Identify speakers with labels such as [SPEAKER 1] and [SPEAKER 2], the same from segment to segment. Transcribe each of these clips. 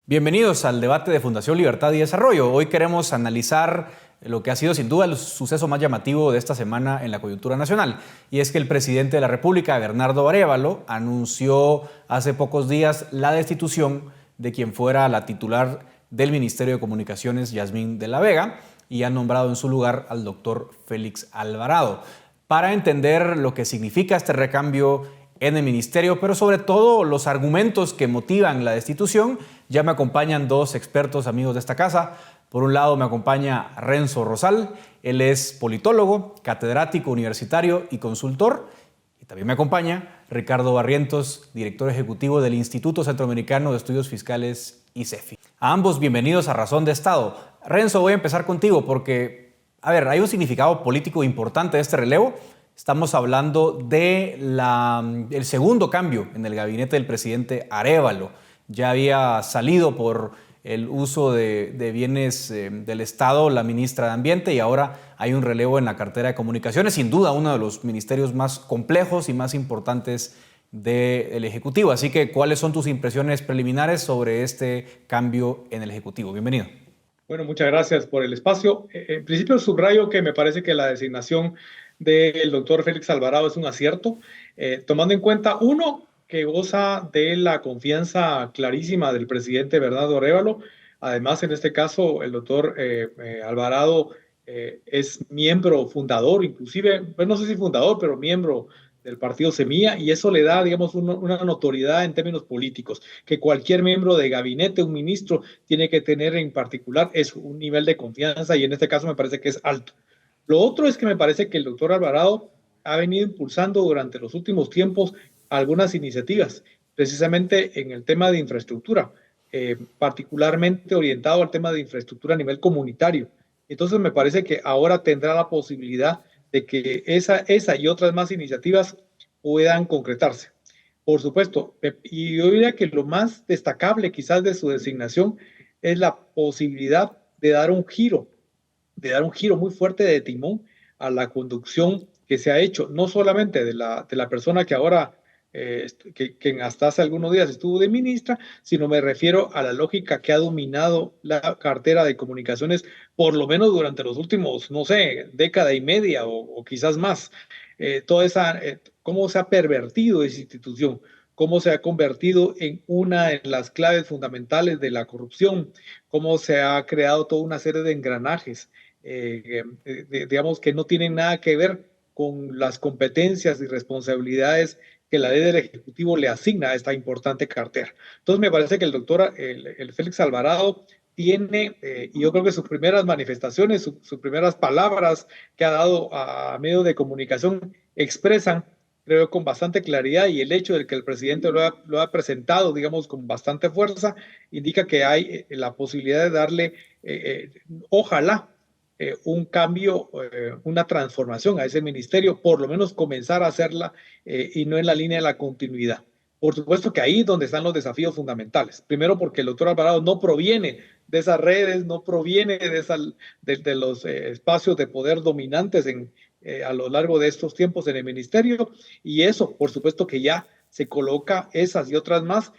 [SPEAKER 1] Bienvenidos al debate de Fundación Libertad y Desarrollo. Hoy queremos analizar lo que ha sido sin duda el suceso más llamativo de esta semana en la coyuntura nacional. Y es que el presidente de la República, Bernardo Arévalo, anunció hace pocos días la destitución de quien fuera la titular del Ministerio de Comunicaciones, Yasmín de la Vega, y ha nombrado en su lugar al doctor Félix Alvarado. Para entender lo que significa este recambio en el ministerio, pero sobre todo los argumentos que motivan la destitución, ya me acompañan dos expertos amigos de esta casa. Por un lado me acompaña Renzo Rosal, él es politólogo, catedrático universitario y consultor. Y también me acompaña Ricardo Barrientos, director ejecutivo del Instituto Centroamericano de Estudios Fiscales, ICEFI. A ambos bienvenidos a Razón de Estado. Renzo, voy a empezar contigo porque, hay un significado político importante de este relevo. Estamos hablando del segundo cambio en el gabinete del presidente Arévalo. Ya había salido por el uso de bienes del Estado la ministra de Ambiente y ahora hay un relevo en la cartera de Comunicaciones, sin duda uno de los ministerios más complejos y más importantes del Ejecutivo. Así que, ¿cuáles son tus impresiones preliminares sobre este cambio en el Ejecutivo? Bienvenido.
[SPEAKER 2] Bueno, muchas gracias por el espacio. En principio subrayo que me parece que la designación del doctor Félix Alvarado es un acierto, tomando en cuenta, uno, que goza de la confianza clarísima del presidente Bernardo Arévalo. Además, en este caso, el doctor Alvarado es miembro fundador, inclusive, pues no sé si fundador, pero miembro del partido Semilla, y eso le da, digamos, una notoriedad en términos políticos, que cualquier miembro de gabinete, un ministro, tiene que tener en particular es un nivel de confianza, y en este caso me parece que es alto. Lo otro es que me parece que el doctor Alvarado ha venido impulsando durante los últimos tiempos algunas iniciativas, precisamente en el tema de infraestructura, particularmente orientado al tema de infraestructura a nivel comunitario. Entonces me parece que ahora tendrá la posibilidad de que esa y otras más iniciativas puedan concretarse. Por supuesto, y yo diría que lo más destacable quizás de su designación es la posibilidad de dar un giro muy fuerte de timón a la conducción que se ha hecho, no solamente de la persona que ahora, que hasta hace algunos días estuvo de ministra, sino me refiero a la lógica que ha dominado la cartera de comunicaciones, por lo menos durante los últimos, no sé, década y media o quizás más. Cómo se ha pervertido esa institución, cómo se ha convertido en una de las claves fundamentales de la corrupción, cómo se ha creado toda una serie de engranajes digamos que no tienen nada que ver con las competencias y responsabilidades que la ley del Ejecutivo le asigna a esta importante cartera. Entonces me parece que el Félix Alvarado tiene, y yo creo que sus primeras manifestaciones, sus primeras palabras que ha dado a medios de comunicación expresan, creo, con bastante claridad, y el hecho de que el presidente lo ha presentado, digamos, con bastante fuerza, indica que hay la posibilidad de darle, ojalá, un cambio, una transformación a ese ministerio, por lo menos comenzar a hacerla y no en la línea de la continuidad. Por supuesto que ahí es donde están los desafíos fundamentales. Primero, porque el doctor Alvarado no proviene de esas redes, no proviene de los espacios de poder dominantes a lo largo de estos tiempos en el ministerio, y eso, por supuesto que ya se coloca esas y otras más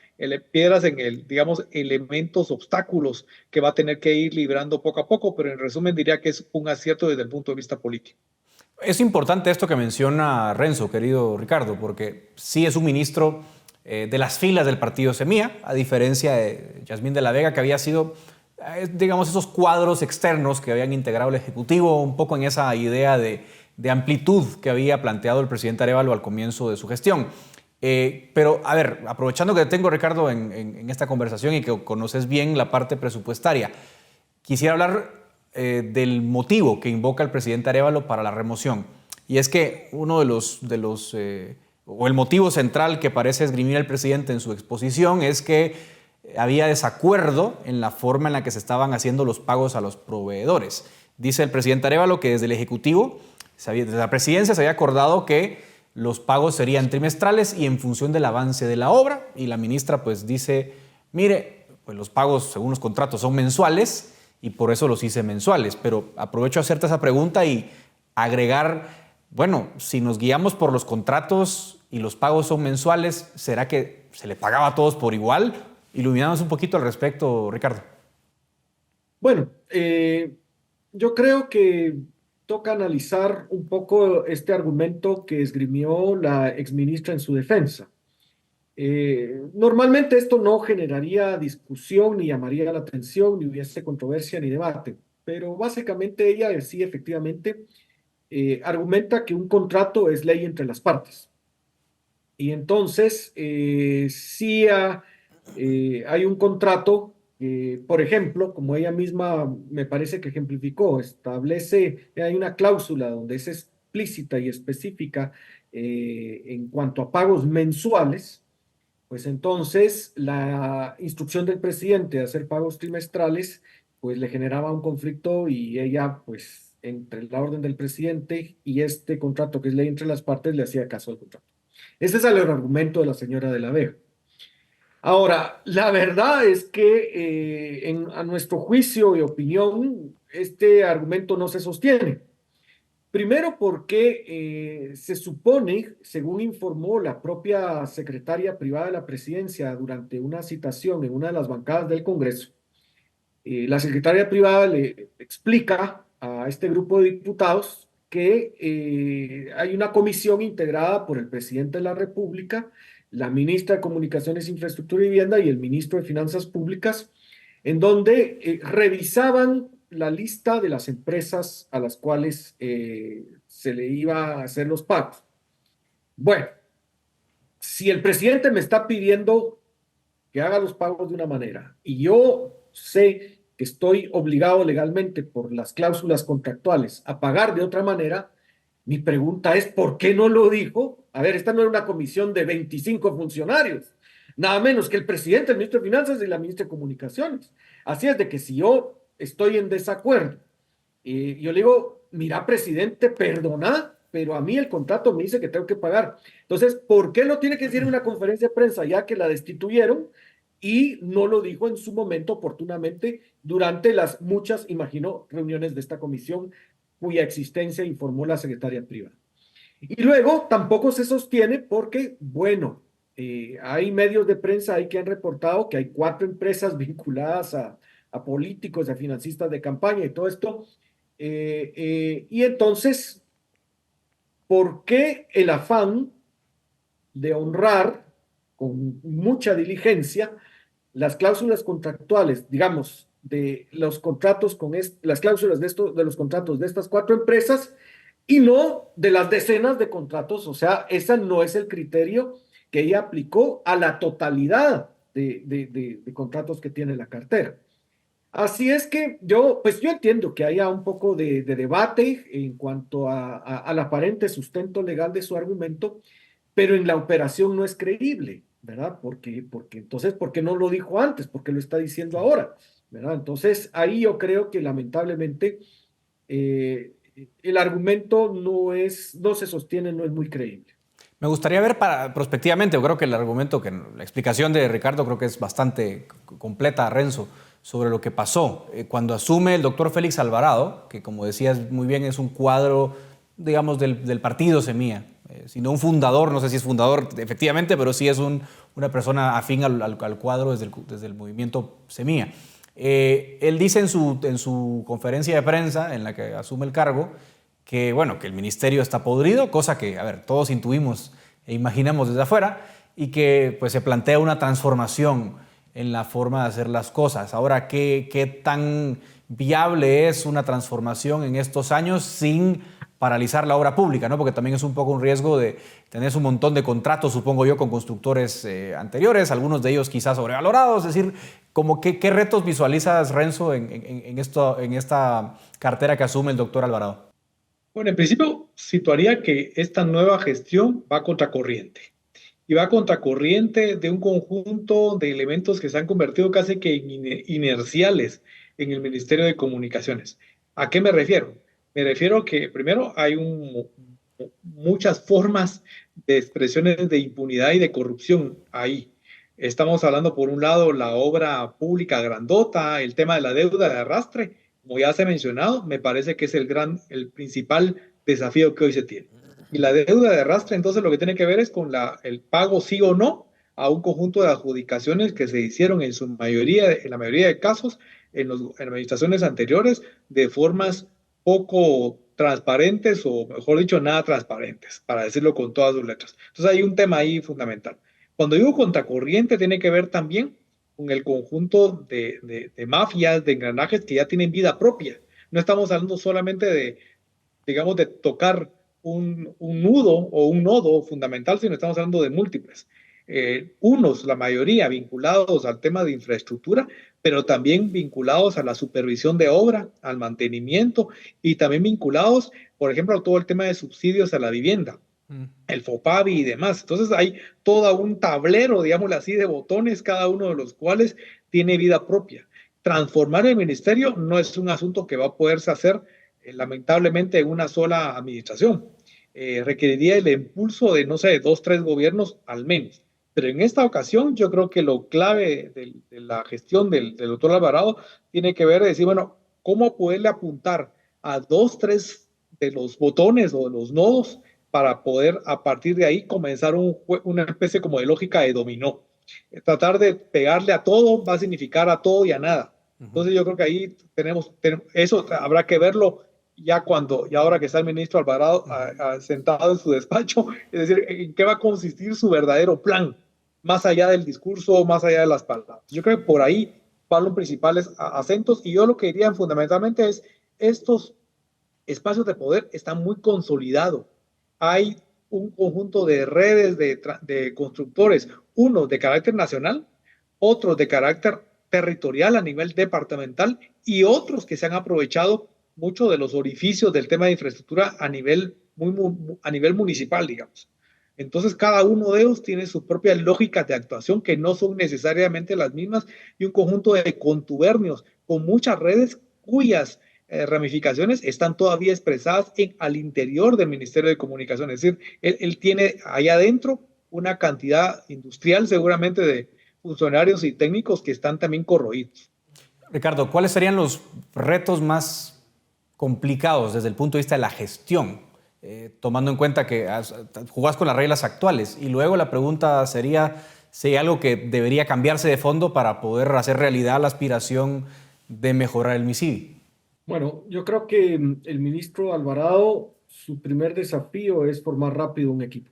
[SPEAKER 2] piedras digamos, elementos, obstáculos que va a tener que ir librando poco a poco, pero en resumen diría que es un acierto desde el punto de vista político.
[SPEAKER 1] Es importante esto que menciona Renzo, querido Ricardo, porque sí es un ministro de las filas del partido Semilla, a diferencia de Yasmín de la Vega, que había sido, digamos, esos cuadros externos que habían integrado el Ejecutivo, un poco en esa idea de amplitud que había planteado el presidente Arévalo al comienzo de su gestión. Pero, aprovechando que te tengo, Ricardo, en esta conversación y que conoces bien la parte presupuestaria, quisiera hablar del motivo que invoca el presidente Arévalo para la remoción. Y es que uno o el motivo central que parece esgrimir el presidente en su exposición es que había desacuerdo en la forma en la que se estaban haciendo los pagos a los proveedores. Dice el presidente Arévalo que desde el Ejecutivo, desde la presidencia, se había acordado que los pagos serían trimestrales y en función del avance de la obra, y la ministra pues dice, mire, pues los pagos según los contratos son mensuales y por eso los hice mensuales. Pero aprovecho a hacerte esa pregunta y agregar, bueno, si nos guiamos por los contratos y los pagos son mensuales, ¿será que se le pagaba a todos por igual? Iluminanos un poquito al respecto, Ricardo.
[SPEAKER 3] Bueno, yo creo que toca analizar un poco este argumento que esgrimió la exministra en su defensa. Normalmente esto no generaría discusión, ni llamaría la atención, ni hubiese controversia ni debate, pero básicamente ella sí efectivamente argumenta que un contrato es ley entre las partes. Y entonces, si hay un contrato, por ejemplo, como ella misma me parece que ejemplificó, establece, hay una cláusula donde es explícita y específica en cuanto a pagos mensuales, pues entonces la instrucción del presidente de hacer pagos trimestrales, pues le generaba un conflicto y ella, pues, entre la orden del presidente y este contrato que es ley entre las partes, le hacía caso al contrato. Ese es el argumento de la señora de la Vega. Ahora, la verdad es que a nuestro juicio y opinión, este argumento no se sostiene. Primero porque se supone, según informó la propia secretaria privada de la presidencia durante una citación en una de las bancadas del Congreso, la secretaria privada le explica a este grupo de diputados que hay una comisión integrada por el presidente de la República, la ministra de Comunicaciones, Infraestructura y Vivienda y el ministro de Finanzas Públicas, en donde revisaban la lista de las empresas a las cuales se le iba a hacer los pagos. Bueno, si el presidente me está pidiendo que haga los pagos de una manera y yo sé que estoy obligado legalmente por las cláusulas contractuales a pagar de otra manera, mi pregunta es, ¿por qué no lo dijo? A ver, esta no era una comisión de 25 funcionarios, nada menos que el presidente, el ministro de Finanzas y la ministra de Comunicaciones. Así es de que si yo estoy en desacuerdo, yo le digo, mira, presidente, perdona, pero a mí el contrato me dice que tengo que pagar. Entonces, ¿por qué lo tiene que decir en una conferencia de prensa ya que la destituyeron y no lo dijo en su momento oportunamente durante las muchas, imagino, reuniones de esta comisión cuya existencia informó la secretaria privada? Y luego tampoco se sostiene porque, bueno, hay medios de prensa ahí que han reportado que hay 4 empresas vinculadas a políticos, a financistas de campaña y todo esto. Y entonces, ¿por qué el afán de honrar con mucha diligencia las cláusulas contractuales, digamos, de los contratos con las cláusulas de los contratos de estas 4 empresas y no de las decenas de contratos? O sea, ese no es el criterio que ella aplicó a la totalidad de contratos que tiene la cartera. Así es que pues yo entiendo que haya un poco de debate en cuanto al aparente sustento legal de su argumento, pero en la operación no es creíble, ¿verdad? Porque entonces, ¿por qué no lo dijo antes? ¿Por qué lo está diciendo ahora? ¿Verdad? Entonces, ahí yo creo que lamentablemente eh, el argumento no se sostiene, no es muy creíble.
[SPEAKER 1] Me gustaría ver prospectivamente, yo creo que el argumento, la explicación de Ricardo creo que es bastante completa, Renzo, sobre lo que pasó. Cuando asume el doctor Félix Alvarado, que como decías muy bien es un cuadro, digamos, del partido Semilla, sino un fundador, no sé si es fundador efectivamente, pero sí es una persona afín al cuadro desde el movimiento Semilla. Él dice en su conferencia de prensa en la que asume el cargo que, bueno, que el ministerio está podrido, cosa que, a ver, todos intuimos e imaginamos desde afuera, y que pues se plantea una transformación en la forma de hacer las cosas. Ahora, ¿qué tan viable es una transformación en estos años sin paralizar la obra pública, ¿no? Porque también es un poco un riesgo de tener un montón de contratos, supongo yo, con constructores anteriores, algunos de ellos quizás sobrevalorados. Es decir, ¿qué retos visualizas, Renzo, en esta cartera que asume el doctor Alvarado?
[SPEAKER 2] Bueno, en principio situaría que esta nueva gestión va contracorriente y va contracorriente de un conjunto de elementos que se han convertido casi que inerciales en el Ministerio de Comunicaciones. ¿A qué me refiero? Me refiero que primero hay muchas formas de expresiones de impunidad y de corrupción ahí. Estamos hablando, por un lado, la obra pública grandota, el tema de la deuda de arrastre, como ya se ha mencionado, me parece que es el principal desafío que hoy se tiene. Y la deuda de arrastre, entonces, lo que tiene que ver es con el pago sí o no a un conjunto de adjudicaciones que se hicieron en su mayoría, en la mayoría de casos, en administraciones anteriores, de formas poco transparentes o, mejor dicho, nada transparentes, para decirlo con todas sus letras. Entonces hay un tema ahí fundamental. Cuando digo contracorriente, tiene que ver también con el conjunto de mafias, de engranajes que ya tienen vida propia. No estamos hablando solamente de, digamos, de tocar un nudo o un nodo fundamental, sino estamos hablando de múltiples. Unos, la mayoría, vinculados al tema de infraestructura, pero también vinculados a la supervisión de obra, al mantenimiento y también vinculados, por ejemplo, a todo el tema de subsidios a la vivienda, el FOPAVI y demás. Entonces hay todo un tablero, digámoslo así, de botones, cada uno de los cuales tiene vida propia. Transformar el ministerio no es un asunto que va a poderse hacer lamentablemente en una sola administración. Requeriría el impulso de, no sé, dos, tres gobiernos al menos. Pero en esta ocasión yo creo que lo clave de la gestión del doctor Alvarado tiene que ver, decir, bueno, cómo poderle apuntar a dos, tres de los botones o de los nodos para poder a partir de ahí comenzar una especie como de lógica de dominó. Tratar de pegarle a todo va a significar a todo y a nada. Entonces yo creo que ahí tenemos eso habrá que verlo ya cuando, ya ahora que está el ministro Alvarado sentado en su despacho, es decir, en qué va a consistir su verdadero plan, más allá del discurso, más allá de las palabras. Yo creo que por ahí van los principales acentos y yo lo que diría fundamentalmente es estos espacios de poder están muy consolidados. Hay un conjunto de redes de constructores, unos de carácter nacional, otros de carácter territorial a nivel departamental y otros que se han aprovechado mucho de los orificios del tema de infraestructura a nivel municipal, digamos. Entonces, cada uno de ellos tiene sus propias lógicas de actuación que no son necesariamente las mismas y un conjunto de contubernios con muchas redes cuyas ramificaciones están todavía expresadas al interior del Ministerio de Comunicación. Es decir, él tiene allá adentro una cantidad industrial seguramente de funcionarios y técnicos que están también corroídos.
[SPEAKER 1] Ricardo, ¿cuáles serían los retos más complicados desde el punto de vista de la gestión? Tomando en cuenta que jugás con las reglas actuales. Y luego la pregunta sería si hay algo que debería cambiarse de fondo para poder hacer realidad la aspiración de mejorar el MISIVI.
[SPEAKER 3] Bueno, yo creo que el ministro Alvarado, su primer desafío es formar rápido un equipo.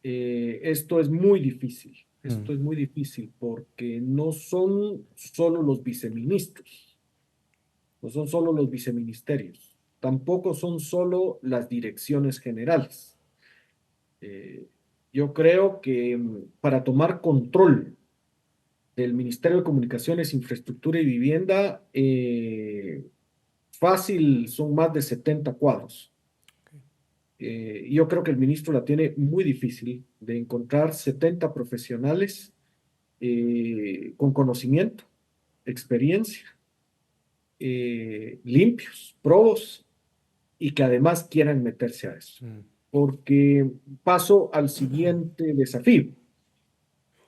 [SPEAKER 3] Esto es muy difícil. Esto es muy difícil porque no son solo los viceministros, no son solo los viceministerios, tampoco son solo las direcciones generales. Eh, yo creo que para tomar control del Ministerio de Comunicaciones, Infraestructura y Vivienda, fácil son más de 70 cuadros. Yo creo que el ministro la tiene muy difícil de encontrar 70 profesionales con conocimiento, experiencia, limpios, probos y que además quieran meterse a eso. Porque paso al siguiente desafío,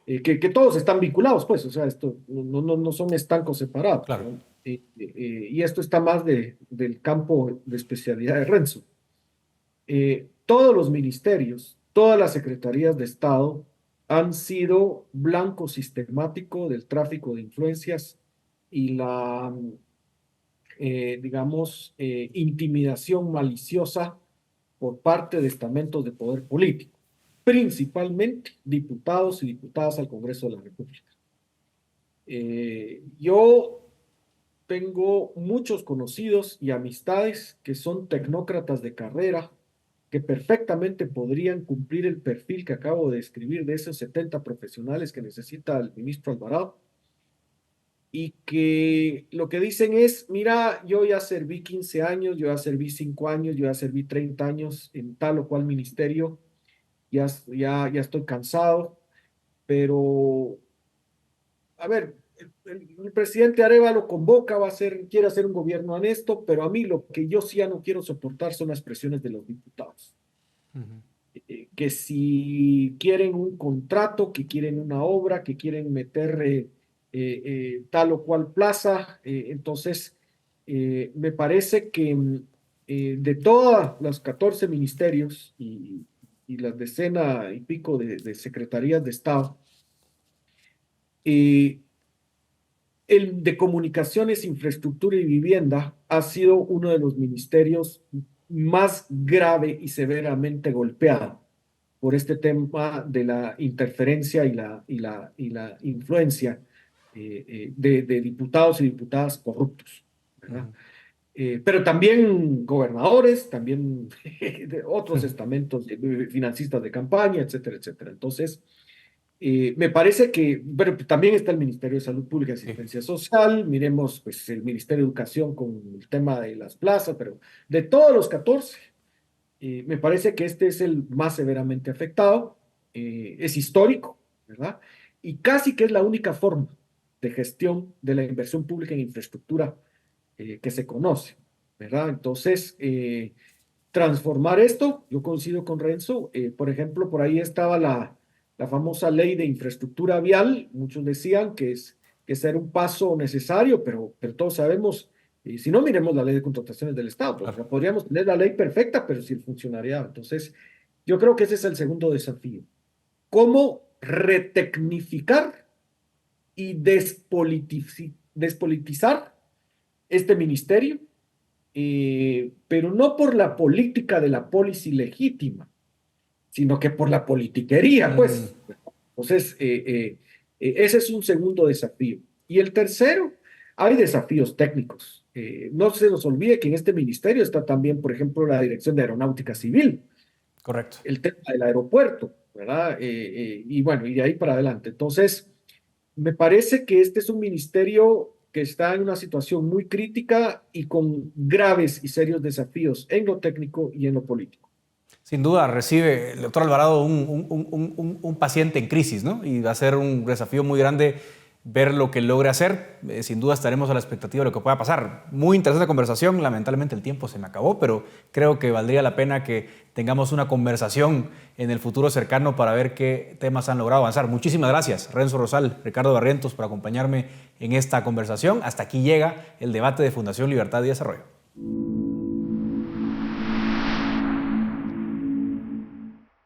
[SPEAKER 3] que todos están vinculados, pues, o sea, esto no son estancos separados,
[SPEAKER 1] Claro.
[SPEAKER 3] ¿no? Y esto está más del campo de especialidad de Renzo. Todos los ministerios, todas las secretarías de Estado han sido blanco sistemático del tráfico de influencias y la, digamos, intimidación maliciosa por parte de estamentos de poder político, principalmente diputados y diputadas al Congreso de la República. Yo tengo muchos conocidos y amistades que son tecnócratas de carrera, que perfectamente podrían cumplir el perfil que acabo de describir de esos 70 profesionales que necesita el ministro Alvarado, y que lo que dicen es, mira, yo ya serví 15 años, yo ya serví 5 años, yo ya serví 30 años en tal o cual ministerio, ya estoy cansado, pero, a ver, el presidente Arévalo convoca, quiere hacer un gobierno honesto, pero a mí lo que yo sí ya no quiero soportar son las presiones de los diputados. Que si quieren un contrato, que quieren una obra, que quieren meter tal o cual plaza, entonces me parece que de todos los 14 ministerios y las decena y pico de secretarías de Estado, El de Comunicaciones, Infraestructura y Vivienda ha sido uno de los ministerios más grave y severamente golpeado por este tema de la interferencia y la influencia de diputados y diputadas corruptos, ¿verdad? Pero también gobernadores, también de otros estamentos financistas de campaña, etcétera, etcétera. Entonces, me parece que, pero también está el Ministerio de Salud Pública y Asistencia Social, miremos pues el Ministerio de Educación con el tema de las plazas, pero de todos los 14, me parece que este es el más severamente afectado, es histórico, ¿verdad? Y casi que es la única forma de gestión de la inversión pública en infraestructura que se conoce, ¿verdad? Entonces, transformar esto, yo coincido con Renzo, por ejemplo, por ahí estaba la famosa ley de infraestructura vial, muchos decían que era un paso necesario, pero todos sabemos, si no miremos la ley de contrataciones del Estado, pues, o sea, podríamos tener la ley perfecta, pero sin funcionariado. Entonces, yo creo que ese es el segundo desafío. ¿Cómo retecnificar y despolitizar este ministerio? Pero no por la política de la policy legítima, sino que por la politiquería, pues. Entonces, ese es un segundo desafío. Y el tercero, hay desafíos técnicos. No se nos olvide que en este ministerio está también, por ejemplo, la Dirección de Aeronáutica Civil.
[SPEAKER 1] Correcto.
[SPEAKER 3] El tema del aeropuerto, ¿verdad? Y bueno, y de ahí para adelante. Entonces, me parece que este es un ministerio que está en una situación muy crítica y con graves y serios desafíos en lo técnico y en lo político.
[SPEAKER 1] Sin duda, recibe el doctor Alvarado un paciente en crisis, ¿no? Y va a ser un desafío muy grande ver lo que logre hacer. Sin duda estaremos a la expectativa de lo que pueda pasar. Muy interesante conversación. Lamentablemente el tiempo se me acabó, pero creo que valdría la pena que tengamos una conversación en el futuro cercano para ver qué temas han logrado avanzar. Muchísimas gracias, Renzo Rosal, Ricardo Barrientos, por acompañarme en esta conversación. Hasta aquí llega el debate de Fundación Libertad y Desarrollo.